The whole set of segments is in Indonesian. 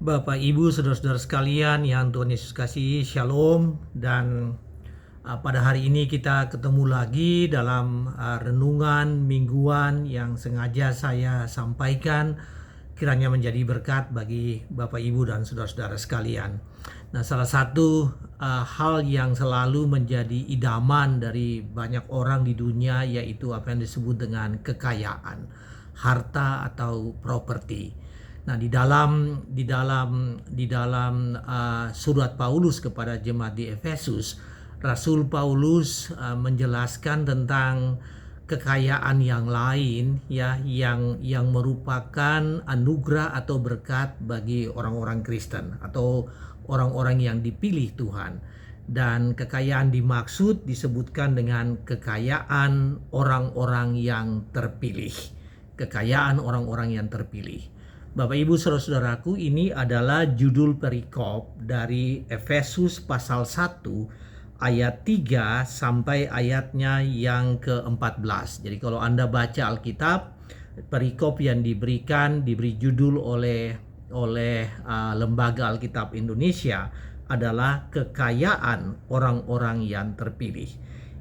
Bapak, Ibu, saudara-saudara sekalian yang Tuhan Yesus kasihi, Shalom. Dan pada hari ini kita ketemu lagi dalam renungan mingguan yang sengaja saya sampaikan, kiranya menjadi berkat bagi Bapak, Ibu, dan saudara-saudara sekalian. Nah, salah satu hal yang selalu menjadi idaman dari banyak orang di dunia yaitu apa yang disebut dengan kekayaan, harta atau properti. Nah, di dalam surat Paulus kepada jemaat di Efesus, Rasul Paulus menjelaskan tentang kekayaan yang lain, ya, yang merupakan anugerah atau berkat bagi orang-orang Kristen atau orang-orang yang dipilih Tuhan. Dan kekayaan dimaksud disebutkan dengan kekayaan orang-orang yang terpilih. Kekayaan orang-orang yang terpilih. Bapak, Ibu, saudara-saudaraku, ini adalah judul perikop dari Efesus pasal 1 ayat 3 sampai ayatnya yang ke-14. Jadi kalau Anda baca Alkitab, perikop yang diberi judul oleh Lembaga Alkitab Indonesia adalah kekayaan orang-orang yang terpilih.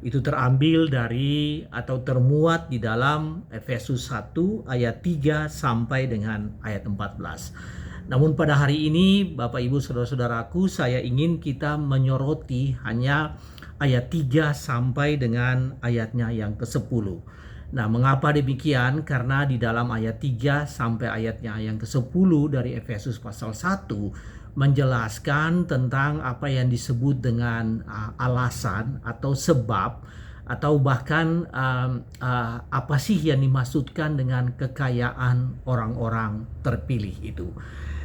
Itu terambil dari atau termuat di dalam Efesus 1 ayat 3 sampai dengan ayat 14. Namun pada hari ini, Bapak, Ibu, saudara-saudaraku, saya ingin kita menyoroti hanya ayat 3 sampai dengan ayatnya yang ke-10. Nah, mengapa demikian? Karena di dalam ayat 3 sampai ayatnya yang ke-10 dari Efesus pasal 1 menjelaskan tentang apa yang disebut dengan alasan atau sebab atau bahkan apa sih yang dimaksudkan dengan kekayaan orang-orang terpilih itu.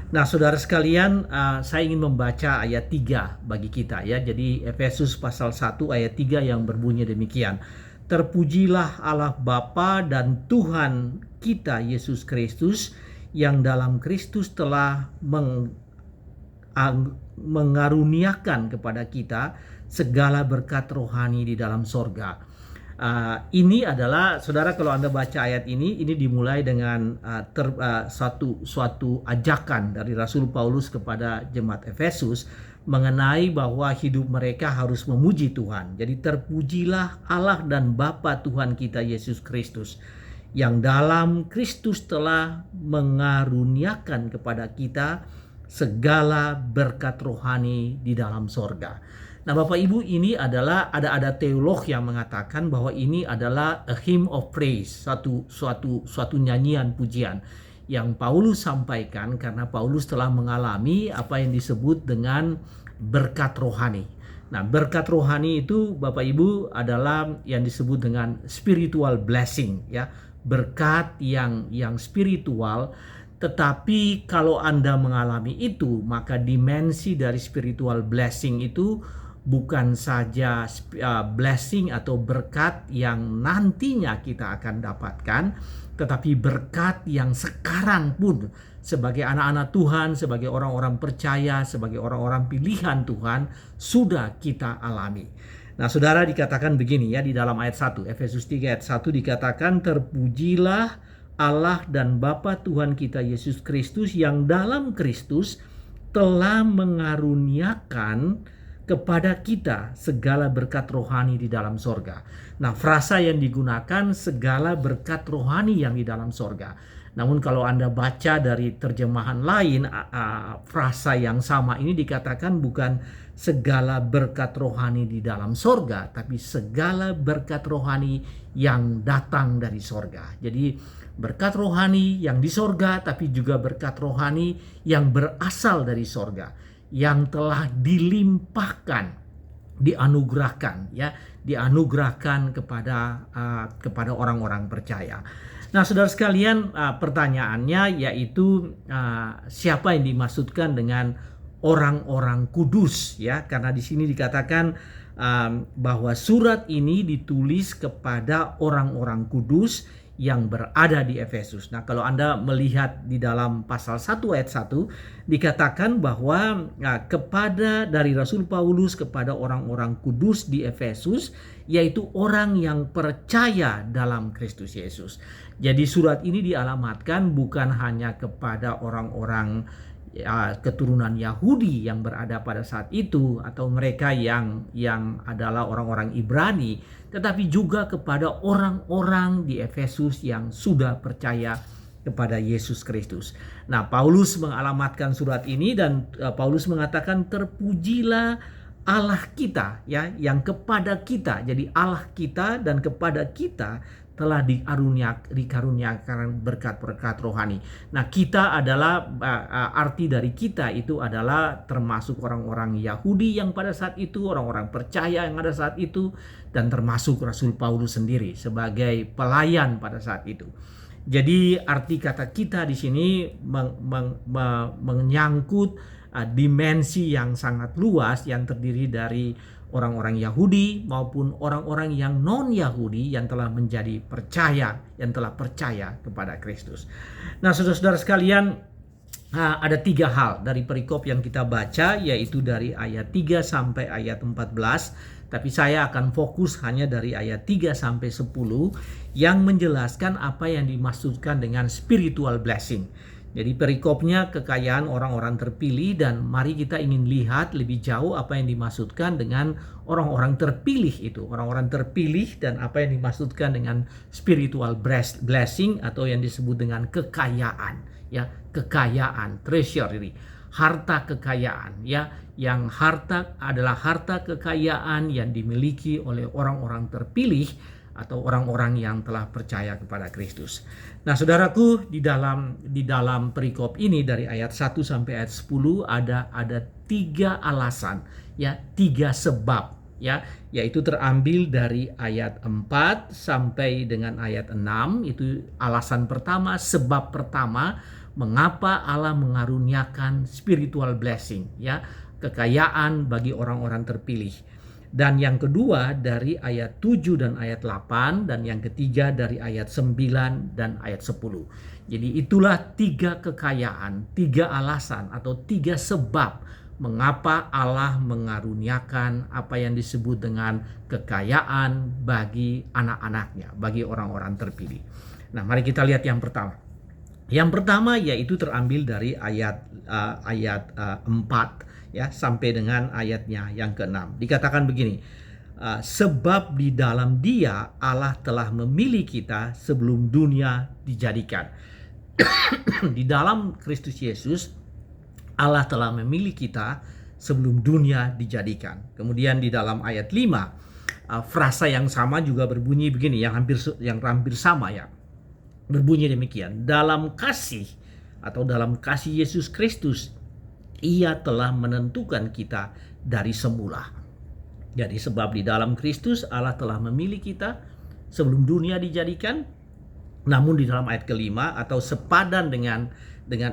Nah, saudara sekalian, saya ingin membaca ayat 3 bagi kita, ya. Jadi Efesus pasal 1 ayat 3 yang berbunyi demikian. Terpujilah Allah Bapa dan Tuhan kita Yesus Kristus, yang dalam Kristus telah mengaruniakan kepada kita segala berkat rohani di dalam sorga. Ini adalah, saudara, kalau Anda baca ayat ini dimulai dengan suatu ajakan dari Rasul Paulus kepada jemaat Efesus mengenai bahwa hidup mereka harus memuji Tuhan. Jadi terpujilah Allah dan Bapa Tuhan kita Yesus Kristus, yang dalam Kristus telah mengaruniakan kepada kita segala berkat rohani di dalam sorga. Nah, Bapak, Ibu, ini adalah ada teolog yang mengatakan bahwa ini adalah a hymn of praise, suatu nyanyian pujian yang Paulus sampaikan karena Paulus telah mengalami apa yang disebut dengan berkat rohani. Nah, berkat rohani itu, Bapak, Ibu, adalah yang disebut dengan spiritual blessing, ya, berkat yang spiritual. Tetapi kalau Anda mengalami itu, maka dimensi dari spiritual blessing itu bukan saja blessing atau berkat yang nantinya kita akan dapatkan, tetapi berkat yang sekarang pun sebagai anak-anak Tuhan, sebagai orang-orang percaya, sebagai orang-orang pilihan Tuhan sudah kita alami. Nah, saudara, dikatakan begini, ya, di dalam ayat 1, Efesus 3 ayat 1 dikatakan, terpujilah Allah dan Bapa Tuhan kita Yesus Kristus, yang dalam Kristus telah mengaruniakan kepada kita segala berkat rohani di dalam sorga. Nah, frasa yang digunakan segala berkat rohani yang di dalam sorga. Namun kalau Anda baca dari terjemahan lain, frasa yang sama ini dikatakan bukan segala berkat rohani di dalam sorga, tapi segala berkat rohani yang datang dari sorga. Jadi berkat rohani yang di sorga, tapi juga berkat rohani yang berasal dari sorga, yang telah dilimpahkan, dianugerahkan, ya, dianugerahkan kepada orang-orang percaya. Nah, saudara sekalian, pertanyaannya yaitu siapa yang dimaksudkan dengan orang-orang kudus, ya? Karena di sini dikatakan bahwa surat ini ditulis kepada orang-orang kudus yang berada di Efesus. Nah, kalau Anda melihat di dalam pasal 1 ayat 1 dikatakan bahwa kepada dari Rasul Paulus kepada orang-orang kudus di Efesus, yaitu orang yang percaya dalam Kristus Yesus. Jadi surat ini dialamatkan bukan hanya kepada orang-orang keturunan Yahudi yang berada pada saat itu, atau mereka yang adalah orang-orang Ibrani, tetapi juga kepada orang-orang di Efesus yang sudah percaya kepada Yesus Kristus. Nah, Paulus mengalamatkan surat ini dan Paulus mengatakan, terpujilah Allah kita, ya, yang kepada kita. Jadi Allah kita dan kepada kita telah dikaruniakan berkat-berkat rohani. Nah, kita adalah arti dari kita itu adalah termasuk orang-orang Yahudi yang pada saat itu, orang-orang percaya yang ada saat itu, dan termasuk Rasul Paulus sendiri sebagai pelayan pada saat itu. Jadi arti kata kita di sini menyangkut dimensi yang sangat luas yang terdiri dari orang-orang Yahudi maupun orang-orang yang non-Yahudi yang telah menjadi percaya, yang telah percaya kepada Kristus. Nah, saudara-saudara sekalian, ada 3 hal dari perikop yang kita baca, yaitu dari ayat 3 sampai ayat 14. Tapi saya akan fokus hanya dari ayat 3 sampai 10 yang menjelaskan apa yang dimaksudkan dengan spiritual blessing. Jadi perikopnya kekayaan orang-orang terpilih, dan mari kita ingin lihat lebih jauh apa yang dimaksudkan dengan orang-orang terpilih itu. Orang-orang terpilih dan apa yang dimaksudkan dengan spiritual blessing atau yang disebut dengan kekayaan, ya, kekayaan, treasury, harta kekayaan, ya, yang harta adalah harta kekayaan yang dimiliki oleh orang-orang terpilih atau orang-orang yang telah percaya kepada Kristus. Nah, saudaraku, di dalam perikop ini dari ayat 1 sampai ayat 10 ada 3 alasan, ya, 3 sebab, ya, yaitu terambil dari ayat 4 sampai dengan ayat 6. Itu alasan pertama, sebab pertama mengapa Allah mengaruniakan spiritual blessing, ya, kekayaan bagi orang-orang terpilih. Dan yang kedua dari ayat 7 dan ayat 8, dan yang ketiga dari ayat 9 dan ayat 10. Jadi itulah 3 kekayaan, 3 alasan atau 3 sebab mengapa Allah mengaruniakan apa yang disebut dengan kekayaan bagi anak-anaknya, bagi orang-orang terpilih. Nah, mari kita lihat yang pertama. Yang pertama yaitu terambil dari ayat 4 ya sampai dengan ayatnya yang ke-6. Dikatakan begini, sebab di dalam Dia Allah telah memilih kita sebelum dunia dijadikan. Di dalam Kristus Yesus Allah telah memilih kita sebelum dunia dijadikan. Kemudian di dalam ayat 5 frasa yang sama juga berbunyi begini, yang hampir sama, ya. Berbunyi demikian, dalam kasih atau dalam kasih Yesus Kristus Ia telah menentukan kita dari semula. Jadi sebab di dalam Kristus Allah telah memilih kita sebelum dunia dijadikan. Namun di dalam ayat kelima atau sepadan dengan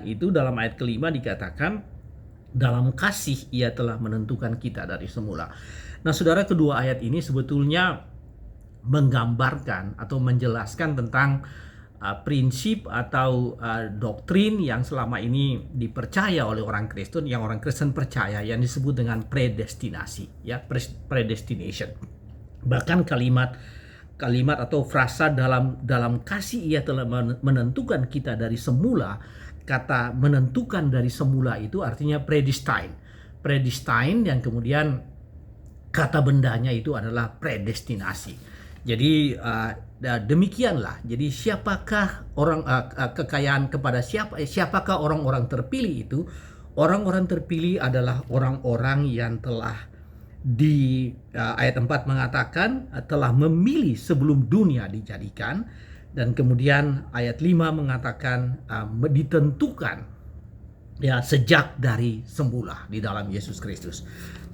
itu, dalam ayat kelima dikatakan dalam kasih Ia telah menentukan kita dari semula. Nah, saudara, kedua ayat ini sebetulnya menggambarkan atau menjelaskan tentang prinsip atau doktrin yang selama ini dipercaya oleh orang Kristen, yang orang Kristen percaya, yang disebut dengan predestinasi, ya, predestination. Bahkan kalimat atau frasa dalam kasih Ia telah menentukan kita dari semula. Kata menentukan dari semula itu artinya predestine, yang kemudian kata bendanya itu adalah predestinasi. Jadi demikianlah. Jadi siapakah kekayaan kepada siapakah orang-orang terpilih itu? Orang-orang terpilih adalah orang-orang yang telah di ayat 4 mengatakan telah memilih sebelum dunia dijadikan, dan kemudian ayat 5 mengatakan ditentukan, ya, sejak dari semula di dalam Yesus Kristus.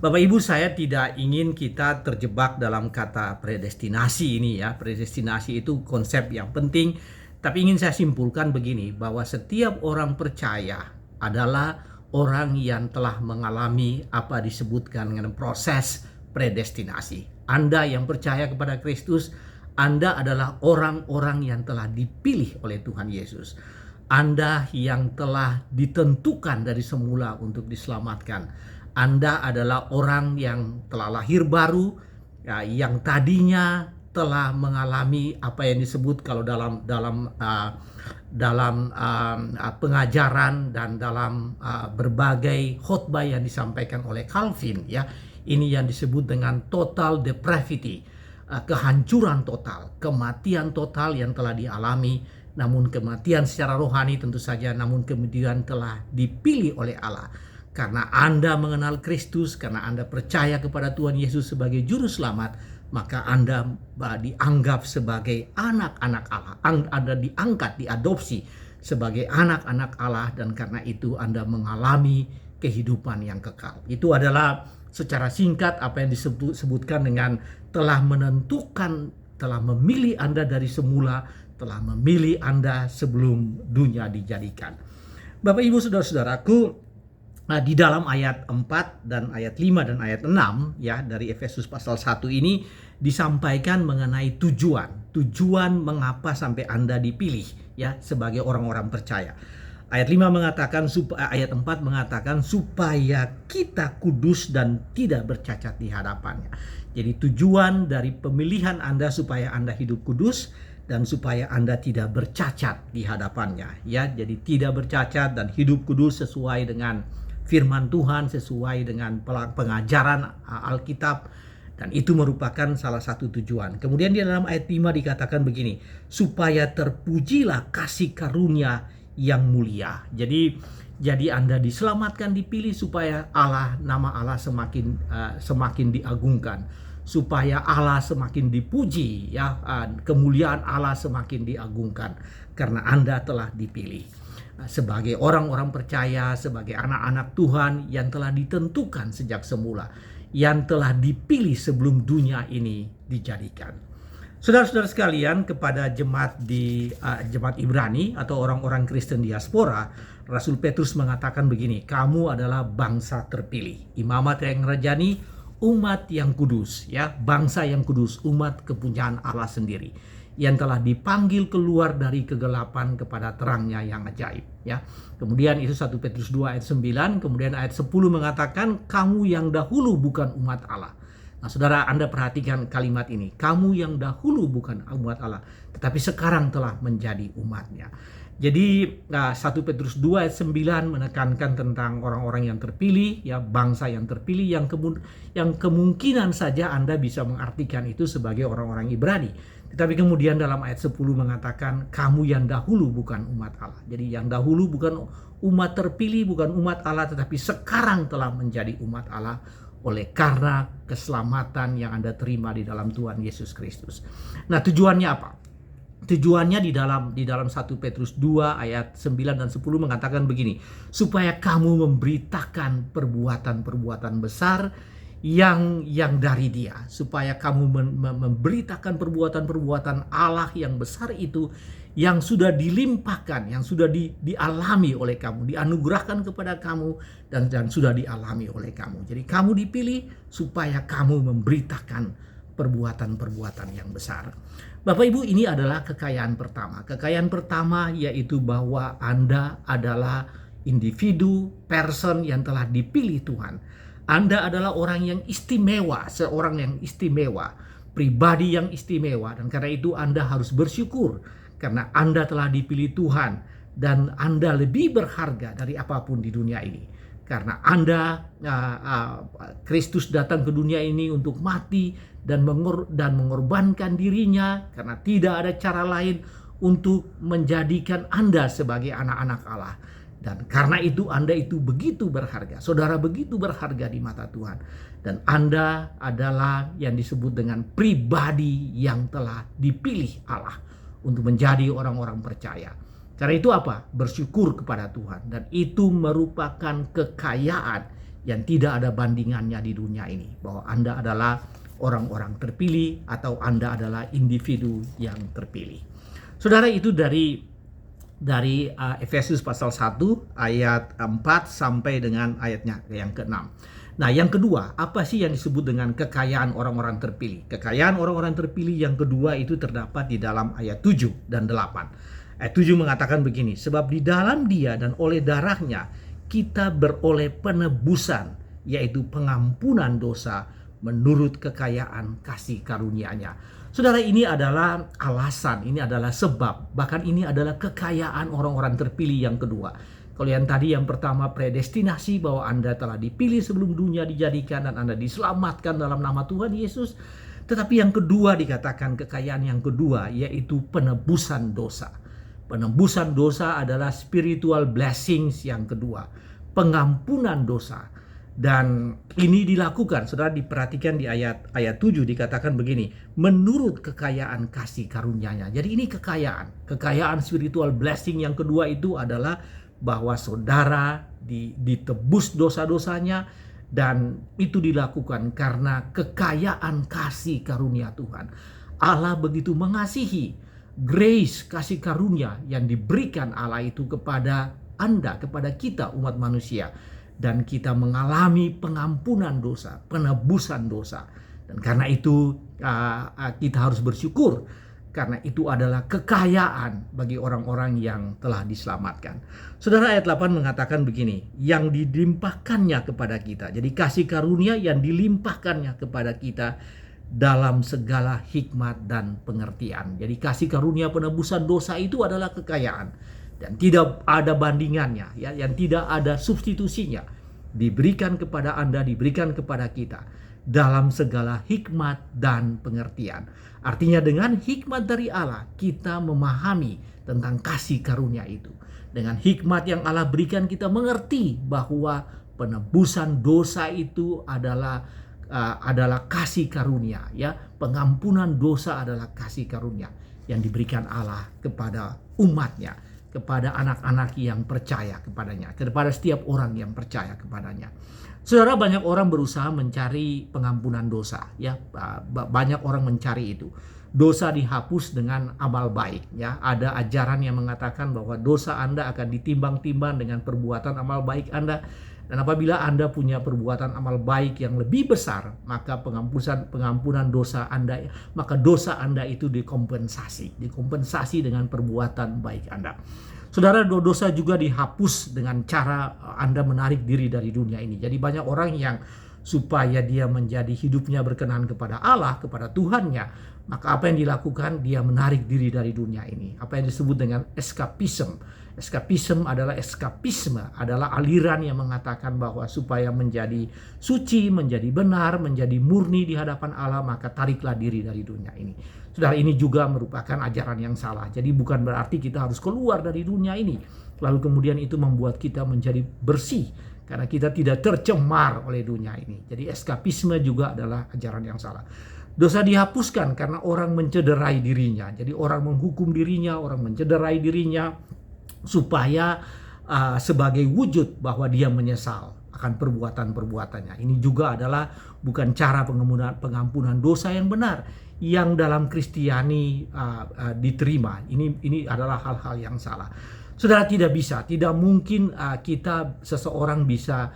Bapak Ibu, saya tidak ingin kita terjebak dalam kata predestinasi ini, ya. Predestinasi itu konsep yang penting, tapi ingin saya simpulkan begini, bahwa setiap orang percaya adalah orang yang telah mengalami apa disebutkan dengan proses predestinasi. Anda yang percaya kepada Kristus, Anda adalah orang-orang yang telah dipilih oleh Tuhan Yesus. Anda yang telah ditentukan dari semula untuk diselamatkan. Anda adalah orang yang telah lahir baru, ya, yang tadinya telah mengalami apa yang disebut kalau dalam pengajaran dan dalam berbagai khotbah yang disampaikan oleh Calvin, ya, ini yang disebut dengan total depravity, kehancuran total, kematian total yang telah dialami, namun kematian secara rohani tentu saja, namun kemudian telah dipilih oleh Allah. Karena Anda mengenal Kristus, karena Anda percaya kepada Tuhan Yesus sebagai juru selamat, maka Anda dianggap sebagai anak-anak Allah. Anda diangkat, diadopsi sebagai anak-anak Allah, dan karena itu Anda mengalami kehidupan yang kekal. Itu adalah secara singkat apa yang disebutkan dengan telah menentukan, telah memilih Anda dari semula, telah memilih Anda sebelum dunia dijadikan. Bapak Ibu Saudara-saudaraku, di dalam ayat 4 dan ayat 5 dan ayat 6 ya dari Efesus pasal 1 ini disampaikan mengenai tujuan mengapa sampai Anda dipilih ya sebagai orang-orang percaya. Ayat 5 mengatakan, ayat 4 mengatakan supaya kita kudus dan tidak bercacat di hadapannya. Jadi tujuan dari pemilihan Anda supaya Anda hidup kudus dan supaya Anda tidak bercacat di hadapannya ya. Jadi tidak bercacat dan hidup kudus sesuai dengan firman Tuhan, sesuai dengan pengajaran Alkitab, dan itu merupakan salah satu tujuan. Kemudian di dalam ayat 5 dikatakan begini, supaya terpujilah kasih karunia yang mulia. Jadi Anda diselamatkan, dipilih supaya nama Allah semakin diagungkan, supaya Allah semakin dipuji ya, kemuliaan Allah semakin diagungkan karena Anda telah dipilih sebagai orang-orang percaya, sebagai anak-anak Tuhan yang telah ditentukan sejak semula, yang telah dipilih sebelum dunia ini dijadikan. Saudara-saudara sekalian, kepada jemaat Ibrani atau orang-orang Kristen diaspora, Rasul Petrus mengatakan begini, kamu adalah bangsa terpilih, imamat yang rajani, umat yang kudus, ya, bangsa yang kudus, umat kepunyaan Allah sendiri, yang telah dipanggil keluar dari kegelapan kepada terangnya yang ajaib ya. Kemudian itu 1 Petrus 2 ayat 9, kemudian ayat 10 mengatakan kamu yang dahulu bukan umat Allah. Nah, Saudara, Anda perhatikan kalimat ini, kamu yang dahulu bukan umat Allah, tetapi sekarang telah menjadi umatnya. Jadi 1 Petrus 2 ayat 9 menekankan tentang orang-orang yang terpilih, ya, bangsa yang terpilih yang kemungkinan saja Anda bisa mengartikan itu sebagai orang-orang Ibrani. Tetapi kemudian dalam ayat 10 mengatakan kamu yang dahulu bukan umat Allah. Jadi yang dahulu bukan umat terpilih, bukan umat Allah, tetapi sekarang telah menjadi umat Allah oleh karena keselamatan yang Anda terima di dalam Tuhan Yesus Kristus. Nah, tujuannya apa? Tujuannya di dalam 1 Petrus 2 ayat 9 dan 10 mengatakan begini, supaya kamu memberitakan perbuatan-perbuatan besar yang dari Dia, supaya kamu memberitakan perbuatan-perbuatan Allah yang besar itu, yang sudah dilimpahkan, yang sudah dialami oleh kamu, dianugerahkan kepada kamu, dan sudah dialami oleh kamu. Jadi kamu dipilih supaya kamu memberitakan perbuatan-perbuatan yang besar. Bapak Ibu, ini adalah kekayaan pertama. Kekayaan pertama yaitu bahwa Anda adalah individu, person yang telah dipilih Tuhan. Anda adalah orang yang istimewa, seorang yang istimewa, pribadi yang istimewa, dan karena itu Anda harus bersyukur karena Anda telah dipilih Tuhan dan Anda lebih berharga dari apapun di dunia ini. Karena Anda, Kristus datang ke dunia ini untuk mati dan mengorbankan dirinya, karena tidak ada cara lain untuk menjadikan Anda sebagai anak-anak Allah. Dan karena itu Anda itu begitu berharga. Saudara begitu berharga di mata Tuhan. Dan Anda adalah yang disebut dengan pribadi yang telah dipilih Allah untuk menjadi orang-orang percaya. Cara itu apa? Bersyukur kepada Tuhan. Dan itu merupakan kekayaan yang tidak ada bandingannya di dunia ini. Bahwa Anda adalah orang-orang terpilih atau Anda adalah individu yang terpilih. Saudara, itu dari Efesus pasal 1 ayat 4 sampai dengan ayatnya yang ke-6. Nah, yang kedua, apa sih yang disebut dengan kekayaan orang-orang terpilih? Kekayaan orang-orang terpilih yang kedua itu terdapat di dalam ayat 7 dan 8. Ayat 7 mengatakan begini, sebab di dalam Dia dan oleh darahnya kita beroleh penebusan, yaitu pengampunan dosa menurut kekayaan kasih karunia-Nya. Saudara, ini adalah alasan, ini adalah sebab, bahkan ini adalah kekayaan orang-orang terpilih yang kedua. Kalau yang tadi yang pertama predestinasi, bahwa Anda telah dipilih sebelum dunia dijadikan dan Anda diselamatkan dalam nama Tuhan Yesus. Tetapi yang kedua dikatakan kekayaan yang kedua, yaitu penebusan dosa. Penebusan dosa adalah spiritual blessings yang kedua, pengampunan dosa. Dan ini dilakukan, saudara, diperhatikan di ayat 7 dikatakan begini, menurut kekayaan kasih karunia-Nya. Jadi ini kekayaan spiritual blessing yang kedua itu adalah bahwa saudara ditebus dosa-dosanya, dan itu dilakukan karena kekayaan kasih karunia Tuhan. Allah begitu mengasihi, grace, kasih karunia yang diberikan Allah itu kepada Anda, kepada kita umat manusia. Dan kita mengalami pengampunan dosa, penebusan dosa. Dan karena itu kita harus bersyukur, karena itu adalah kekayaan bagi orang-orang yang telah diselamatkan. Saudara, ayat 8 mengatakan begini, yang dilimpahkannya kepada kita. Jadi kasih karunia yang dilimpahkannya kepada kita dalam segala hikmat dan pengertian. Jadi kasih karunia penebusan dosa itu adalah kekayaan. Dan tidak ada bandingannya, ya, yang tidak ada substitusinya. Diberikan kepada Anda, diberikan kepada kita dalam segala hikmat dan pengertian. Artinya dengan hikmat dari Allah, kita memahami tentang kasih karunia itu. Dengan hikmat yang Allah berikan, kita mengerti bahwa penebusan dosa itu adalah kasih karunia, ya. Pengampunan dosa adalah kasih karunia yang diberikan Allah kepada umatnya, kepada anak-anak yang percaya kepadanya, kepada setiap orang yang percaya kepadanya. Saudara, banyak orang berusaha mencari pengampunan dosa, ya. Banyak orang mencari itu. Dosa dihapus dengan amal baik, ya. Ada ajaran yang mengatakan bahwa dosa Anda akan ditimbang-timbang dengan perbuatan amal baik Anda. Dan apabila Anda punya perbuatan amal baik yang lebih besar, maka pengampunan dosa Anda, maka dosa Anda itu dikompensasi dengan perbuatan baik Anda. Saudara, dosa juga dihapus dengan cara Anda menarik diri dari dunia ini. Jadi banyak orang yang supaya dia menjadi hidupnya berkenan kepada Allah, kepada Tuhannya, maka apa yang dilakukan? Dia menarik diri dari dunia ini. Apa yang disebut dengan eskapisme. Eskapisme adalah aliran yang mengatakan bahwa supaya menjadi suci, menjadi benar, menjadi murni di hadapan Allah, maka tariklah diri dari dunia ini. Saudara, ini juga merupakan ajaran yang salah. Jadi bukan berarti kita harus keluar dari dunia ini, lalu kemudian itu membuat kita menjadi bersih, karena kita tidak tercemar oleh dunia ini. Jadi eskapisme juga adalah ajaran yang salah. Dosa dihapuskan karena orang mencederai dirinya. Jadi orang menghukum dirinya, orang mencederai dirinya, supaya sebagai wujud bahwa dia menyesal akan perbuatan-perbuatannya. Ini juga adalah bukan cara pengampunan dosa yang benar, yang dalam Kristiani diterima. Ini adalah hal-hal yang salah. Saudara, tidak mungkin seseorang bisa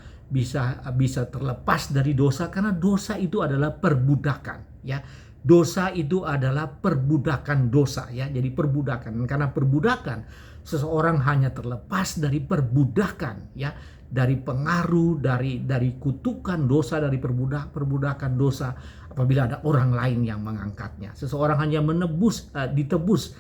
terlepas dari dosa, karena dosa itu adalah perbudakan, ya. Dosa itu adalah perbudakan dosa, ya. Jadi perbudakan, karena perbudakan seseorang hanya terlepas dari perbudakan, ya, dari pengaruh, dari kutukan dosa, dari perbudakan dosa apabila ada orang lain yang mengangkatnya. Seseorang hanya ditebus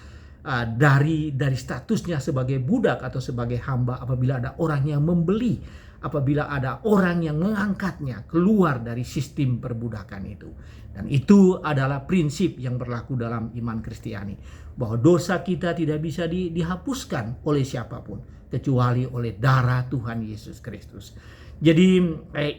dari statusnya sebagai budak atau sebagai hamba apabila ada orang yang membeli, apabila ada orang yang mengangkatnya keluar dari sistem perbudakan itu. Dan itu adalah prinsip yang berlaku dalam iman Kristiani, bahwa dosa kita tidak bisa dihapuskan oleh siapapun kecuali oleh darah Tuhan Yesus Kristus. Jadi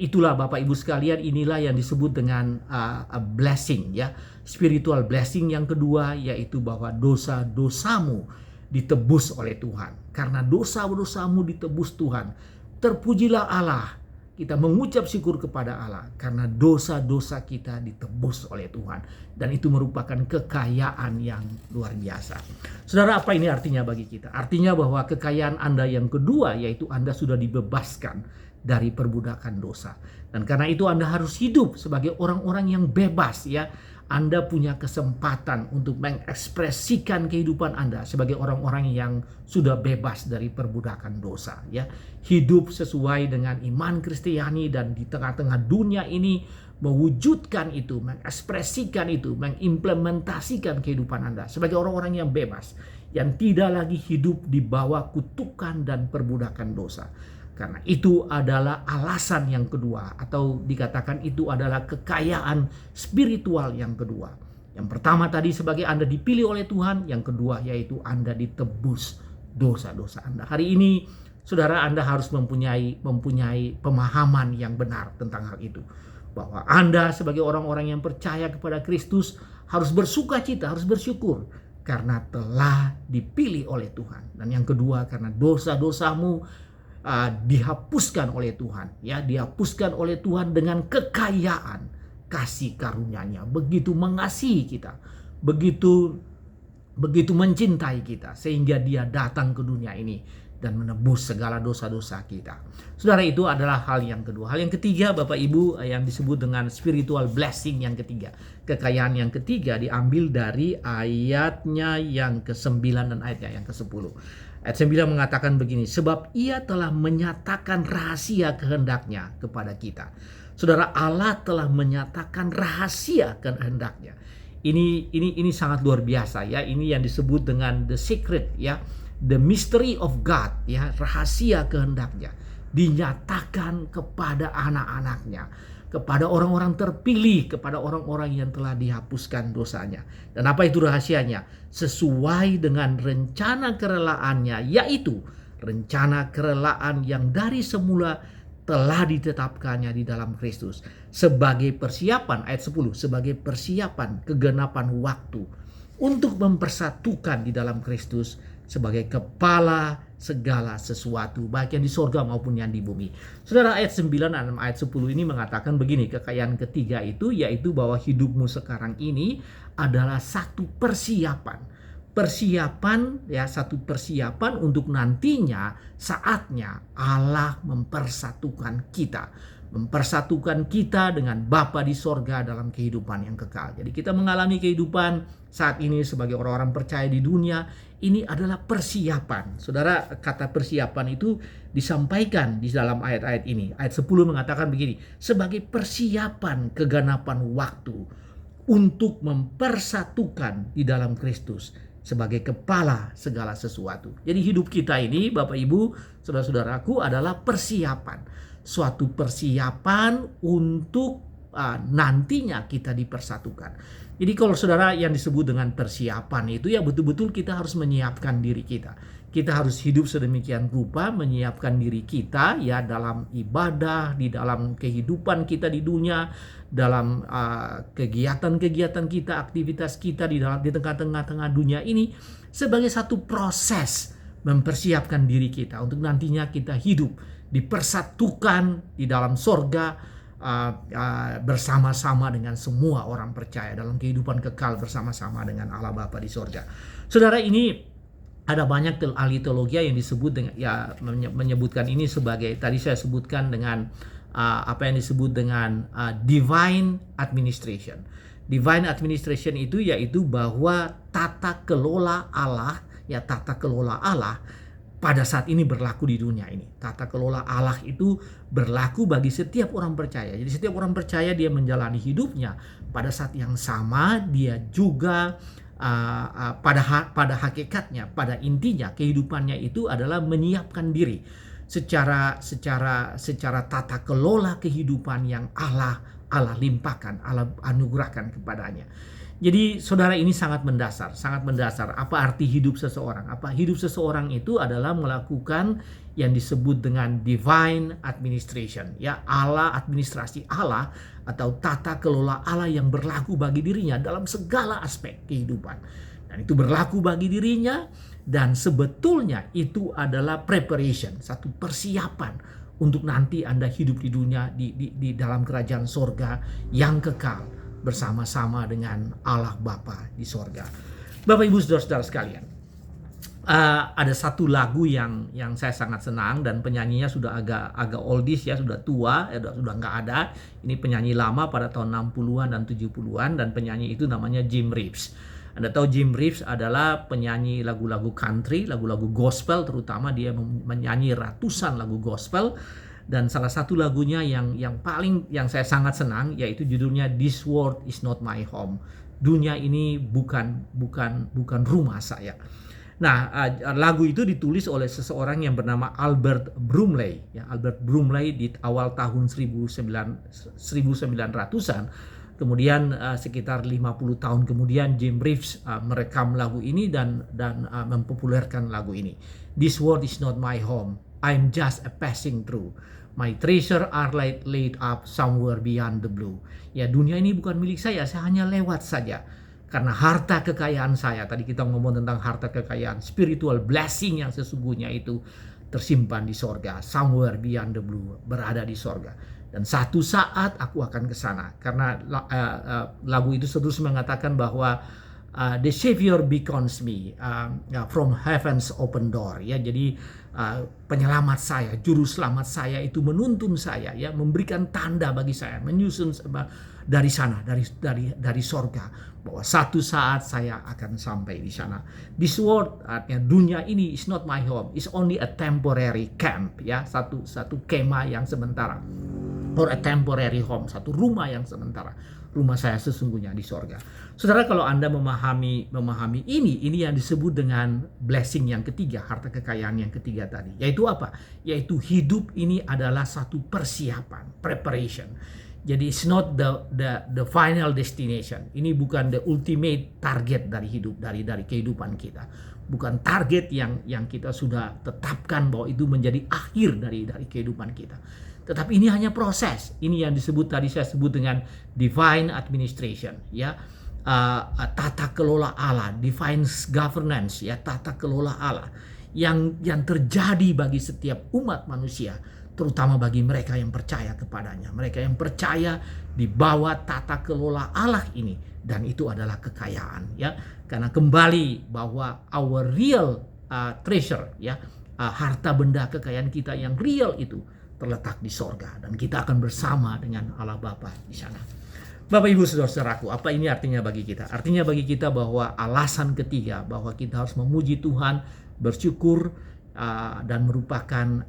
itulah Bapak Ibu sekalian, inilah yang disebut dengan a blessing, ya, spiritual blessing yang kedua, yaitu bahwa dosa-dosamu ditebus oleh Tuhan. Karena dosa-dosamu ditebus Tuhan, terpujilah Allah. Kita mengucap syukur kepada Allah karena dosa-dosa kita ditebus oleh Tuhan. Dan itu merupakan kekayaan yang luar biasa. Saudara, apa ini artinya bagi kita? Artinya bahwa kekayaan Anda yang kedua, yaitu Anda sudah dibebaskan dari perbudakan dosa. Dan karena itu Anda harus hidup sebagai orang-orang yang bebas, ya. Anda punya kesempatan untuk mengekspresikan kehidupan Anda sebagai orang-orang yang sudah bebas dari perbudakan dosa, ya. Hidup sesuai dengan iman Kristiani dan di tengah-tengah dunia ini mewujudkan itu, mengekspresikan itu, mengimplementasikan kehidupan Anda sebagai orang-orang yang bebas, yang tidak lagi hidup di bawah kutukan dan perbudakan dosa. Karena itu adalah alasan yang kedua, atau dikatakan itu adalah kekayaan spiritual yang kedua. Yang pertama tadi sebagai Anda dipilih oleh Tuhan, yang kedua yaitu Anda ditebus dosa-dosa Anda. Hari ini saudara, Anda harus mempunyai pemahaman yang benar tentang hal itu. Bahwa Anda sebagai orang-orang yang percaya kepada Kristus harus bersuka cita, harus bersyukur karena telah dipilih oleh Tuhan. Dan yang kedua, karena dosa-dosamu dihapuskan oleh Tuhan, ya, dihapuskan oleh Tuhan dengan kekayaan kasih karunia-Nya. Begitu mengasihi kita, begitu mencintai kita, sehingga Dia datang ke dunia ini dan menebus segala dosa-dosa kita. Saudara, itu adalah hal yang kedua. Hal yang ketiga, Bapak Ibu, yang disebut dengan spiritual blessing yang ketiga. Kekayaan yang ketiga diambil dari ayatnya yang ke-9 dan ayatnya yang ke-10. Ayat 9 mengatakan begini, sebab Ia telah menyatakan rahasia kehendak-Nya kepada kita. Saudara, Allah telah menyatakan rahasia kehendak-Nya. Ini sangat luar biasa, ya. Ini yang disebut dengan the secret, ya. The mystery of God, ya, rahasia kehendak-Nya dinyatakan kepada anak-anak-Nya, kepada orang-orang terpilih, kepada orang-orang yang telah dihapuskan dosanya. Dan apa itu rahasianya? Sesuai dengan rencana kerelaannya, yaitu rencana kerelaan yang dari semula telah ditetapkannya di dalam Kristus sebagai persiapan, ayat 10, sebagai persiapan kegenapan waktu untuk mempersatukan di dalam Kristus sebagai kepala segala sesuatu, baik yang di sorga maupun yang di bumi. Saudara, ayat 9 dan ayat 10 ini mengatakan begini, kekayaan ketiga itu yaitu bahwa hidupmu sekarang ini adalah satu persiapan. Satu persiapan untuk nantinya saatnya Allah mempersatukan kita dengan Bapa di sorga dalam kehidupan yang kekal. Jadi kita mengalami kehidupan saat ini sebagai orang-orang percaya di dunia, ini adalah persiapan. Saudara, kata persiapan itu disampaikan di dalam ayat-ayat ini. Ayat 10 mengatakan begini, sebagai persiapan keganapan waktu untuk mempersatukan di dalam Kristus sebagai kepala segala sesuatu. Jadi hidup kita ini, Bapak Ibu, saudara-saudaraku, adalah persiapan. Suatu persiapan untuk nantinya kita dipersatukan. Jadi kalau saudara, yang disebut dengan persiapan itu ya betul-betul kita harus menyiapkan diri kita. Kita harus hidup sedemikian rupa, menyiapkan diri kita ya dalam ibadah, di dalam kehidupan kita di dunia, dalam kegiatan-kegiatan kita, aktivitas kita di tengah-tengah dunia ini sebagai satu proses mempersiapkan diri kita untuk nantinya kita hidup dipersatukan di dalam sorga bersama-sama dengan semua orang percaya dalam kehidupan kekal bersama-sama dengan Allah Bapa di sorga. Saudara, ini ada banyak ahli teologi yang disebut dengan menyebutkan ini sebagai, tadi saya sebutkan dengan apa yang disebut dengan divine administration. Divine administration itu yaitu bahwa tata kelola Allah pada saat ini berlaku di dunia ini. Tata kelola Allah itu berlaku bagi setiap orang percaya. Jadi setiap orang percaya dia menjalani hidupnya pada saat yang sama, dia juga pada hakikatnya, pada intinya kehidupannya itu adalah menyiapkan diri secara tata kelola kehidupan yang Allah limpahkan, Allah anugerahkan kepadanya. Jadi saudara, ini sangat mendasar. Apa arti hidup seseorang? Hidup seseorang itu adalah melakukan yang disebut dengan divine administration, ya, administrasi Allah atau tata kelola Allah yang berlaku bagi dirinya dalam segala aspek kehidupan. Dan itu berlaku bagi dirinya, dan sebetulnya itu adalah preparation, satu persiapan untuk nanti Anda hidup di dunia di dalam kerajaan sorga yang kekal bersama-sama dengan Allah Bapa di sorga. Bapak Ibu saudara-saudara sekalian, ada satu lagu yang saya sangat senang, dan penyanyinya sudah agak oldies ya, sudah tua, sudah nggak ada. Ini penyanyi lama pada tahun 60-an dan 70-an, dan penyanyi itu namanya Jim Reeves. Anda tahu Jim Reeves adalah penyanyi lagu-lagu country, lagu-lagu gospel terutama. Dia menyanyi ratusan lagu gospel. Dan salah satu lagunya yang paling yang saya sangat senang yaitu judulnya This World Is Not My Home. Dunia ini bukan rumah saya. Nah, lagu itu ditulis oleh seseorang yang bernama Albert Brumley. Ya, Albert Brumley di awal tahun 1900-an. Kemudian sekitar 50 tahun kemudian Jim Reeves merekam lagu ini dan mempopulerkan lagu ini. This world is not my home. I'm just a passing through. My treasure are laid up somewhere beyond the blue. Ya, dunia ini bukan milik saya hanya lewat saja. Karena harta kekayaan saya, tadi kita ngomong tentang harta kekayaan, spiritual blessing yang sesungguhnya itu tersimpan di sorga, somewhere beyond the blue, berada di sorga. Dan satu saat aku akan ke sana. Karena lagu itu terus mengatakan bahwa the Savior beckons me from heaven's open door. Ya, jadi penyelamat saya, juru selamat saya itu menuntun saya, ya, memberikan tanda bagi saya, menyusun dari sana, dari sorga, bahwa satu saat saya akan sampai di sana. This world, artinya dunia ini, is not my home, is only a temporary camp, ya, satu kemah yang sementara, or a temporary home, satu rumah yang sementara. Rumah saya sesungguhnya di sorga. Saudara, kalau Anda memahami ini yang disebut dengan blessing yang ketiga, harta kekayaan yang ketiga tadi. Yaitu apa? Yaitu hidup ini adalah satu persiapan, preparation. Jadi it's not the final destination. Ini bukan the ultimate target dari hidup, dari kehidupan kita. Bukan target yang kita sudah tetapkan bahwa itu menjadi akhir dari kehidupan kita. Tetapi ini hanya proses. Ini yang disebut tadi saya sebut dengan divine administration, ya, tata kelola Allah, divine governance, ya, tata kelola Allah yang terjadi bagi setiap umat manusia, terutama bagi mereka yang percaya kepadanya, mereka yang percaya di bawah tata kelola Allah ini, dan itu adalah kekayaan, ya, karena kembali bahwa our real treasure, ya, harta benda kekayaan kita yang real itu terletak di sorga, dan kita akan bersama dengan Allah Bapa di sana. Bapak Ibu Saudara-saudaraku, apa ini artinya bagi kita? Artinya bagi kita bahwa alasan ketiga bahwa kita harus memuji Tuhan, bersyukur, dan merupakan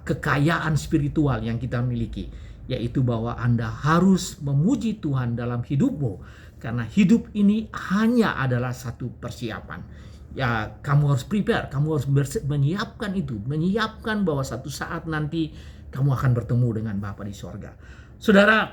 kekayaan spiritual yang kita miliki, yaitu bahwa Anda harus memuji Tuhan dalam hidupmu, karena hidup ini hanya adalah satu persiapan. Ya, kamu harus prepare, kamu harus menyiapkan itu, menyiapkan bahwa satu saat nanti kamu akan bertemu dengan Bapa di sorga. Saudara,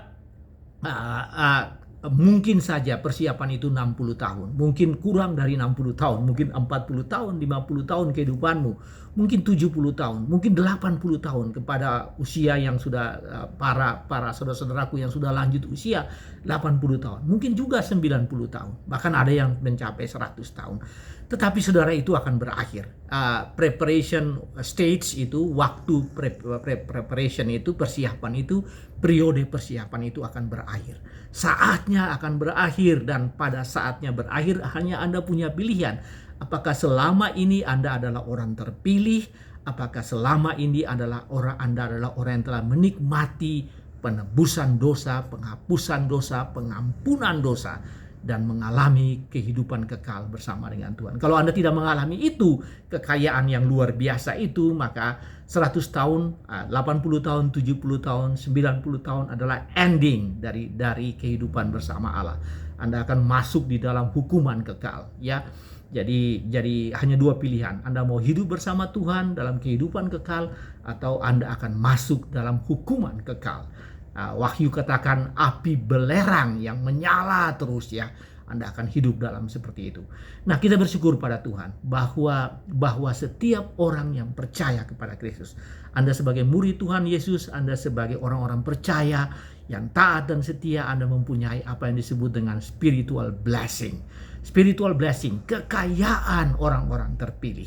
mungkin saja persiapan itu 60 tahun, mungkin kurang dari 60 tahun, mungkin 40 tahun, 50 tahun kehidupanmu, mungkin 70 tahun, mungkin 80 tahun kepada usia yang sudah para saudara-saudaraku yang sudah lanjut usia 80 tahun, mungkin juga 90 tahun, bahkan ada yang mencapai 100 tahun. Tetapi saudara, itu akan berakhir. Preparation stage itu, waktu preparation itu, persiapan itu, periode persiapan itu akan berakhir. Saatnya akan berakhir, dan pada saatnya berakhir hanya Anda punya pilihan. Apakah selama ini Anda adalah orang terpilih? Apakah selama ini Anda adalah orang yang telah menikmati penebusan dosa, penghapusan dosa, pengampunan dosa, dan mengalami kehidupan kekal bersama dengan Tuhan? Kalau Anda tidak mengalami itu, kekayaan yang luar biasa itu, maka 100 tahun, 80 tahun, 70 tahun, 90 tahun adalah ending dari kehidupan bersama Allah. Anda akan masuk di dalam hukuman kekal, ya. Jadi hanya dua pilihan. Anda mau hidup bersama Tuhan dalam kehidupan kekal, atau Anda akan masuk dalam hukuman kekal. Wahyu katakan api belerang yang menyala terus, ya. Anda akan hidup dalam seperti itu. Nah, kita bersyukur pada Tuhan bahwa setiap orang yang percaya kepada Kristus, Anda sebagai murid Tuhan Yesus, Anda sebagai orang-orang percaya yang taat dan setia, Anda mempunyai apa yang disebut dengan spiritual blessing. Spiritual blessing, kekayaan orang-orang terpilih,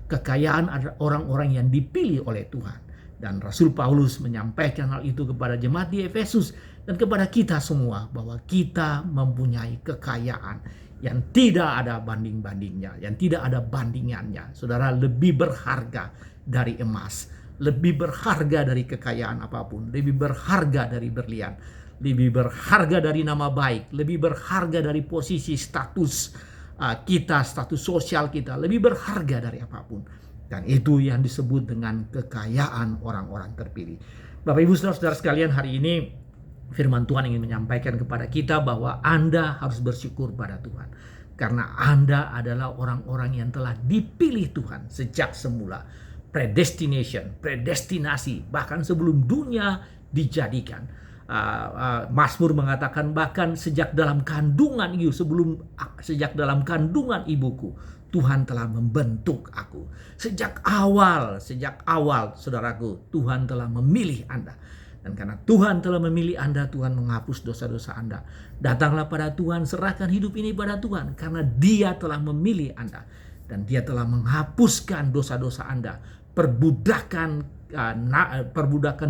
kekayaan orang-orang yang dipilih oleh Tuhan. Dan Rasul Paulus menyampaikan hal itu kepada jemaat di Efesus dan kepada kita semua, bahwa kita mempunyai kekayaan yang tidak ada banding-bandingnya, yang tidak ada bandingannya. Saudara, lebih berharga dari emas, lebih berharga dari kekayaan apapun, lebih berharga dari berlian, lebih berharga dari nama baik, lebih berharga dari posisi status kita, status sosial kita, lebih berharga dari apapun. Dan itu yang disebut dengan kekayaan orang-orang terpilih. Bapak Ibu Saudara-saudara sekalian, hari ini firman Tuhan ingin menyampaikan kepada kita bahwa Anda harus bersyukur pada Tuhan. Karena Anda adalah orang-orang yang telah dipilih Tuhan sejak semula. Predestinasi, bahkan sebelum dunia dijadikan. Mazmur mengatakan bahkan sejak dalam kandungan ibuku, Tuhan telah membentuk aku. Sejak awal, saudaraku, Tuhan telah memilih Anda. Dan karena Tuhan telah memilih Anda, Tuhan menghapus dosa-dosa Anda. Datanglah pada Tuhan, serahkan hidup ini pada Tuhan. Karena Dia telah memilih Anda. Dan Dia telah menghapuskan dosa-dosa Anda. Perbudakan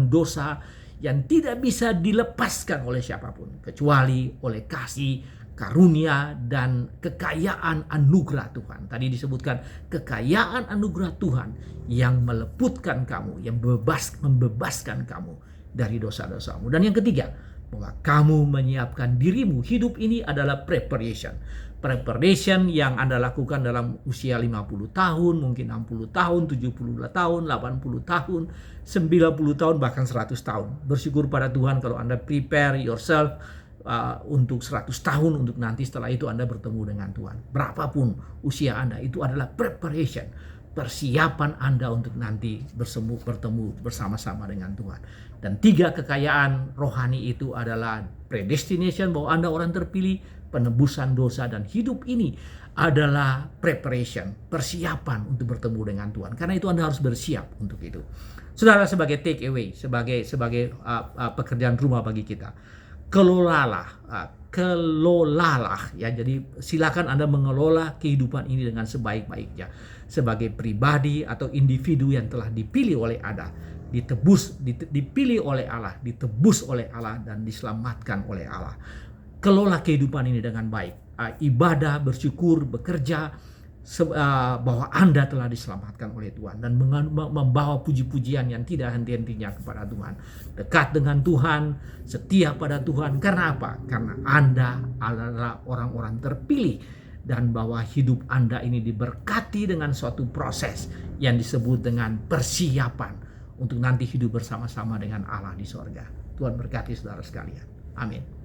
dosa yang tidak bisa dilepaskan oleh siapapun. Kecuali oleh kasih, karunia, dan kekayaan anugerah Tuhan. Tadi disebutkan kekayaan anugerah Tuhan yang meleputkan kamu, yang membebaskan kamu dari dosa-dosamu. Dan yang ketiga, bahwa kamu menyiapkan dirimu. Hidup ini adalah preparation yang Anda lakukan dalam usia 50 tahun, mungkin 60 tahun, 70 tahun, 80 tahun, 90 tahun, bahkan 100 tahun. Bersyukur pada Tuhan kalau Anda prepare yourself untuk 100 tahun, untuk nanti setelah itu Anda bertemu dengan Tuhan. Berapapun usia Anda, itu adalah preparation, persiapan Anda untuk nanti bertemu bersama-sama dengan Tuhan. Dan 3 kekayaan rohani itu adalah predestination, bahwa Anda orang terpilih, penebusan dosa, dan hidup ini adalah preparation, persiapan untuk bertemu dengan Tuhan. Karena itu Anda harus bersiap untuk itu. Saudara, sebagai take away, sebagai pekerjaan rumah bagi kita, kelolalah ya. Jadi silakan Anda mengelola kehidupan ini dengan sebaik-baiknya sebagai pribadi atau individu yang telah dipilih oleh Allah, dipilih oleh Allah, ditebus oleh Allah, dan diselamatkan oleh Allah. Kelola kehidupan ini dengan baik. Ibadah, bersyukur, bekerja, bahwa Anda telah diselamatkan oleh Tuhan, dan membawa puji-pujian yang tidak henti-hentinya kepada Tuhan. Dekat dengan Tuhan, setia pada Tuhan. Karena apa? Karena Anda adalah orang-orang terpilih, dan bahwa hidup Anda ini diberkati dengan suatu proses yang disebut dengan persiapan untuk nanti hidup bersama-sama dengan Allah di sorga. Tuhan berkati saudara sekalian. Amin.